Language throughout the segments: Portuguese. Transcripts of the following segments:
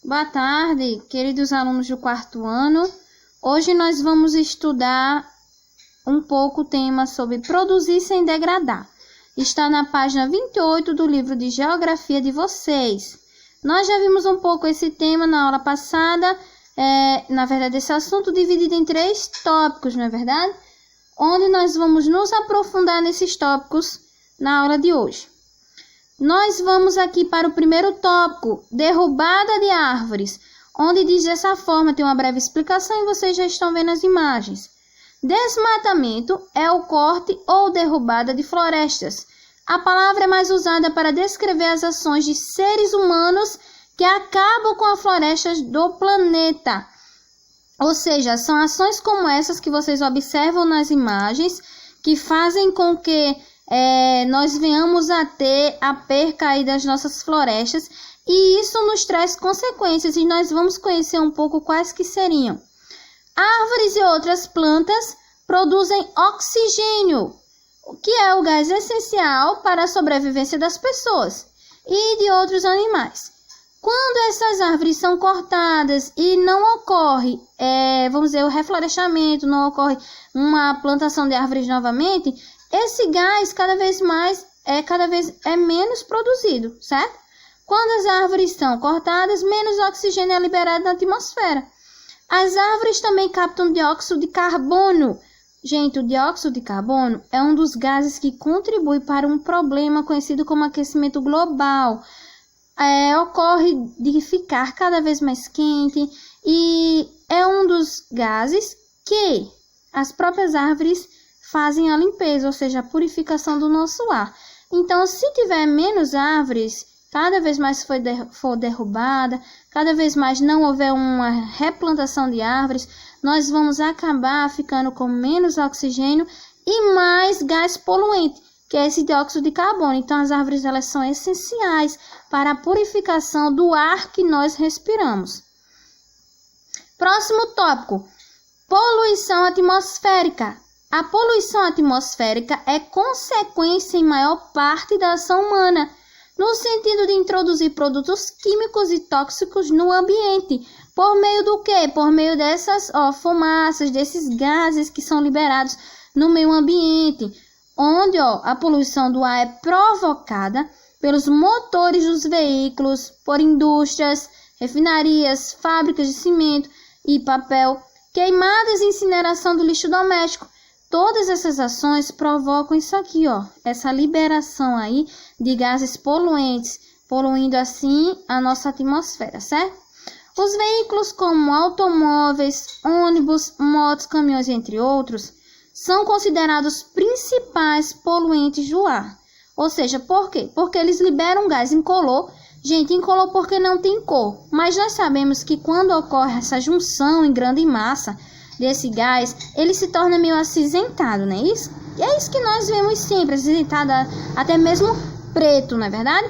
Boa tarde, queridos alunos do quarto ano. Hoje nós vamos estudar um pouco o tema sobre produzir sem degradar. Está na página 28 do livro de Geografia de vocês. Nós já vimos um pouco esse tema na aula passada. Na verdade, esse assunto dividido em 3 tópicos, não é verdade? Onde nós vamos nos aprofundar nesses tópicos na aula de hoje. Nós vamos aqui para o primeiro tópico, derrubada de árvores, onde diz dessa forma, tem uma breve explicação e vocês já estão vendo as imagens. Desmatamento é o corte ou derrubada de florestas. A palavra é mais usada para descrever as ações de seres humanos que acabam com as florestas do planeta. Ou seja, são ações como essas que vocês observam nas imagens, que fazem com que nós venhamos a ter a perca aí das nossas florestas, e isso nos traz consequências, e nós vamos conhecer um pouco quais que seriam. Árvores e outras plantas produzem oxigênio, que é o gás essencial para a sobrevivência das pessoas e de outros animais. Quando essas árvores são cortadas e não ocorre, vamos dizer, o reflorestamento, não ocorre uma plantação de árvores novamente, esse gás cada vez é menos produzido, certo? Quando as árvores são cortadas, menos oxigênio é liberado na atmosfera. As árvores também captam dióxido de carbono. Gente, o dióxido de carbono é um dos gases que contribui para um problema conhecido como aquecimento global. Ocorre de ficar cada vez mais quente e é um dos gases que as próprias árvores fazem a limpeza, ou seja, a purificação do nosso ar. Então, se tiver menos árvores, cada vez mais for derrubada, cada vez mais não houver uma replantação de árvores, nós vamos acabar ficando com menos oxigênio e mais gás poluente, que é esse dióxido de carbono. Então, as árvores elas são essenciais para a purificação do ar que nós respiramos. Próximo tópico, poluição atmosférica. A poluição atmosférica é consequência em maior parte da ação humana, no sentido de introduzir produtos químicos e tóxicos no ambiente. Por meio do quê? Por meio dessas fumaças, desses gases que são liberados no meio ambiente, onde a poluição do ar é provocada pelos motores dos veículos, por indústrias, refinarias, fábricas de cimento e papel, queimadas e incineração do lixo doméstico. Todas essas ações provocam isso aqui, essa liberação aí de gases poluentes, poluindo assim a nossa atmosfera, certo? Os veículos como automóveis, ônibus, motos, caminhões, entre outros, são considerados principais poluentes do ar. Ou seja, por quê? Porque eles liberam gás incolor. Gente, incolor porque não tem cor. Mas nós sabemos que quando ocorre essa junção em grande massa desse gás, ele se torna meio acinzentado, não é isso? E é isso que nós vemos sempre, acinzentado, até mesmo preto, não é verdade?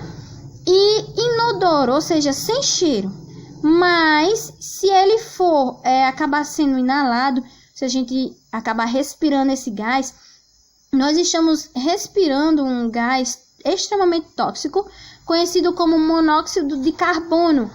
E inodoro, ou seja, sem cheiro. Mas se ele for acabar sendo inalado, se a gente acabar respirando esse gás, nós estamos respirando um gás extremamente tóxico, conhecido como monóxido de carbono.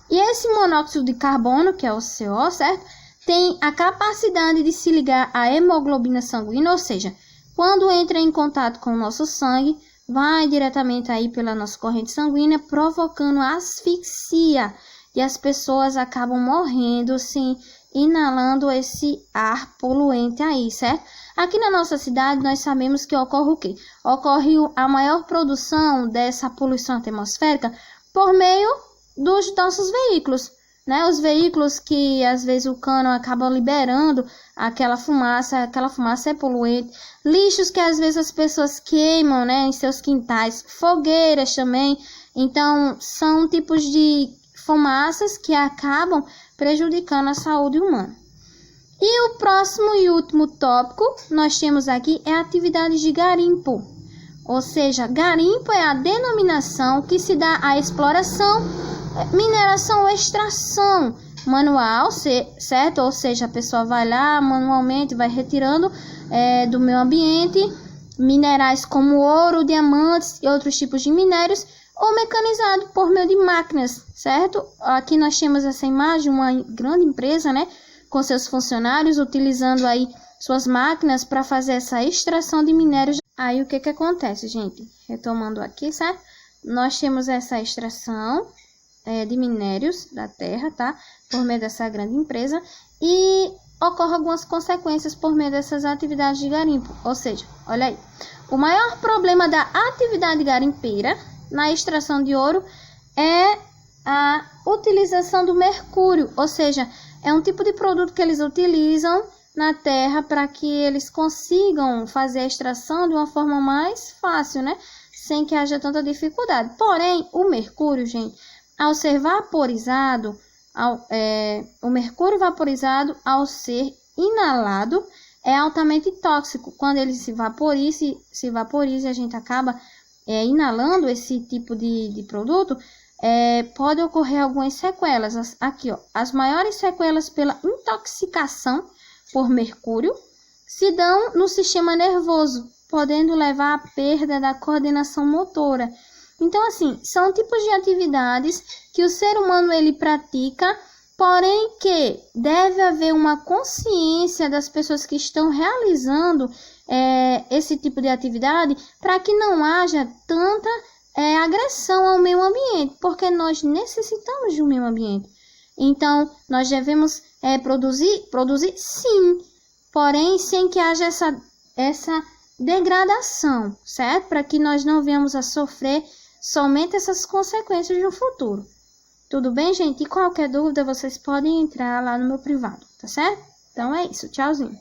E esse monóxido de carbono, que é o CO, certo? Tem a capacidade de se ligar à hemoglobina sanguínea, ou seja, quando entra em contato com o nosso sangue, vai diretamente aí pela nossa corrente sanguínea, provocando asfixia. E as pessoas acabam morrendo, sim, inalando esse ar poluente aí, certo? Aqui na nossa cidade, nós sabemos que ocorre o quê? Ocorre a maior produção dessa poluição atmosférica por meio dos nossos veículos, né? Os veículos que às vezes o cano acaba liberando aquela fumaça é poluente. Lixos que às vezes as pessoas queimam, né, em seus quintais, fogueiras também. Então, são tipos de fumaças que acabam prejudicando a saúde humana. E o próximo e último tópico nós temos aqui é atividades de garimpo. Ou seja, garimpo é a denominação que se dá à exploração, mineração ou extração manual, certo? Ou seja, a pessoa vai lá manualmente, vai retirando do meio ambiente minerais como ouro, diamantes e outros tipos de minérios, ou mecanizado por meio de máquinas, certo? Aqui nós temos essa imagem, uma grande empresa, né, com seus funcionários utilizando aí suas máquinas para fazer essa extração de minérios. Aí o que que acontece, gente? Retomando aqui, certo? Nós temos essa extração de minérios da terra, tá? Por meio dessa grande empresa, e ocorrem algumas consequências por meio dessas atividades de garimpo. Ou seja, olha aí, o maior problema da atividade garimpeira na extração de ouro é a utilização do mercúrio, ou seja, é um tipo de produto que eles utilizam na terra para que eles consigam fazer a extração de uma forma mais fácil, né? Sem que haja tanta dificuldade. Porém, o mercúrio, gente, ao ser vaporizado, o mercúrio vaporizado, ao ser inalado, é altamente tóxico. Quando ele se vaporiza, a gente acaba inalando esse tipo de produto, pode ocorrer algumas sequelas. Aqui, ó, as maiores sequelas pela intoxicação por mercúrio se dão no sistema nervoso, podendo levar à perda da coordenação motora. Então, assim, são tipos de atividades que o ser humano ele pratica, porém que deve haver uma consciência das pessoas que estão realizando esse tipo de atividade para que não haja tanta agressão ao meio ambiente, porque nós necessitamos de um meio ambiente. Então, nós devemos produzir sim, porém sem que haja essa degradação, certo? Para que nós não venhamos a sofrer somente essas consequências no futuro. Tudo bem, gente? E qualquer dúvida, vocês podem entrar lá no meu privado, tá certo? Então é isso, tchauzinho.